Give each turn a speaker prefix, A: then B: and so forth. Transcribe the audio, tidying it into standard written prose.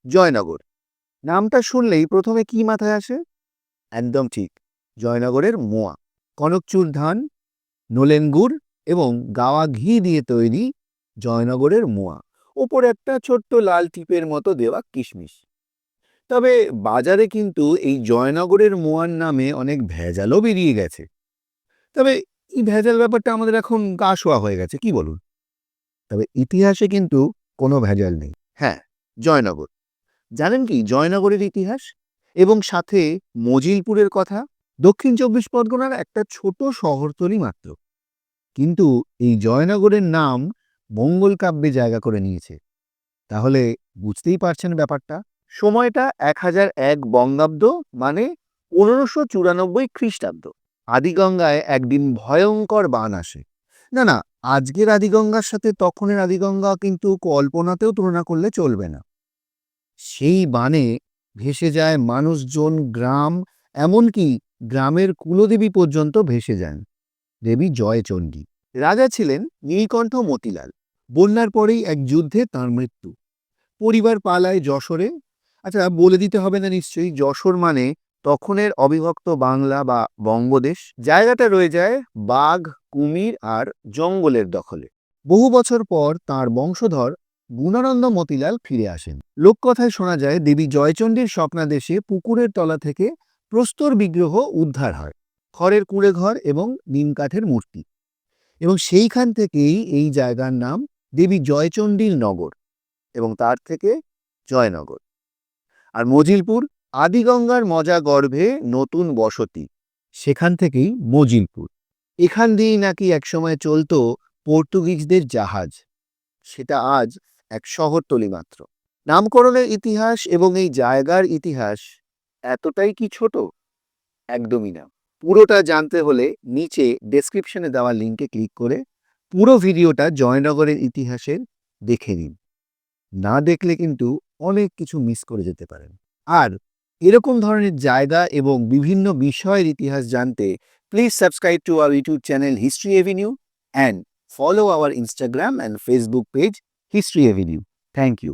A: জয়নগর নামটা শুনলেই প্রথমে কি মাথায় আসে? একদম ঠিক, জয়নগরের মোয়া। কনকচুর ধান, নলেন গুড় এবং গাওয়া ঘি দিয়ে তৈরি জয়নগরের মোয়া। ওপরে একটা ছোট্ট লাল টিপের মতো দেওয়া কিশমিশ। তবে বাজারে কিন্তু এই জয়নগরের মোয়ার নামে অনেক ভেজালও বেরিয়ে গেছে। তবে এই ভেজাল ব্যাপারটা আমাদের এখন গা শোয়া হয়ে গেছে, কি বলুন? তবে ইতিহাসে কিন্তু কোনো ভেজাল নেই। হ্যাঁ, জয়নগর। জানেন কি জয়নগরের ইতিহাস এবং সাথে মজিলপুরের কথা? দক্ষিণ চব্বিশ পরগনার একটা ছোট শহরতলি মাত্র, কিন্তু এই জয়নগরের নাম মঙ্গল কাব্যে জায়গা করে নিয়েছে। তাহলে বুঝতেই পারছেন ব্যাপারটা। সময়টা 1001 বঙ্গাব্দ, মানে 1594 খ্রিস্টাব্দ। আদিগঙ্গায় একদিন ভয়ঙ্কর বান আসে। না না, আজকের আদিগঙ্গার সাথে তখনের আদিগঙ্গা কিন্তু কল্পনাতেও তুলনা করলে চলবে না। সেই বানে ভেসে যায় মানুষজন, গ্রাম, এমনকি গ্রামের কুলদেবী পর্যন্ত ভেসে যান। দেবী জয়চণ্ডী। রাজা ছিলেন নীলকণ্ঠ মতিলাল। বন্যার পরেই এক যুদ্ধে তাঁর মৃত্যু। পরিবার পালায় যশোরে। আচ্ছা, বলে দিতে হবে না নিশ্চয়ই, যশোর মানে তখনের অবিভক্ত বাংলা বা বঙ্গদেশ। জায়গাটা রয়ে যায় বাঘ, কুমির আর জঙ্গলের দখলে। বহু বছর পর তার বংশধর গুণানন্দ মতিলাল ফিরে আসেন। লোককথায় শোনা যায় দেবী জয়চণ্ডীর স্বপ্নাদেশে পুকুরের তলা থেকে প্রস্তর বিগ্রহ উদ্ধার হয়, খড়ের কুঁড়ে ঘর এবং নিম কাঠের মূর্তি। এবং সেইখান থেকেই এই জায়গার নাম দেবী জয়চণ্ডীর নগর, এবং তার থেকে জয়নগর। আর মজিলপুর, আদিগঙ্গার মজা গর্ভে নতুন বসতি, সেখান থেকেই মজিলপুর। এখান দিয়েই নাকি একসময় চলতো পর্তুগিজদের জাহাজ। সেটা আজ এক শহরতলি মাত্র। নামকরণের ইতিহাস এবং এই জায়গার ইতিহাস এতটাই কি ছোট? একদমই না। পুরোটা জানতে হলে নিচে ডেসক্রিপশনে দেওয়া লিঙ্কে ক্লিক করে পুরো ভিডিওটা জয়নগরের ইতিহাসের দেখে নিন। না দেখলে কিন্তু অনেক কিছু মিস করে যেতে পারেন। আর এরকম ধরনের জায়গা এবং বিভিন্ন বিষয়ের ইতিহাস জানতে please subscribe to our YouTube channel History Avenue and follow our Instagram and Facebook page History Avenue. Thank you.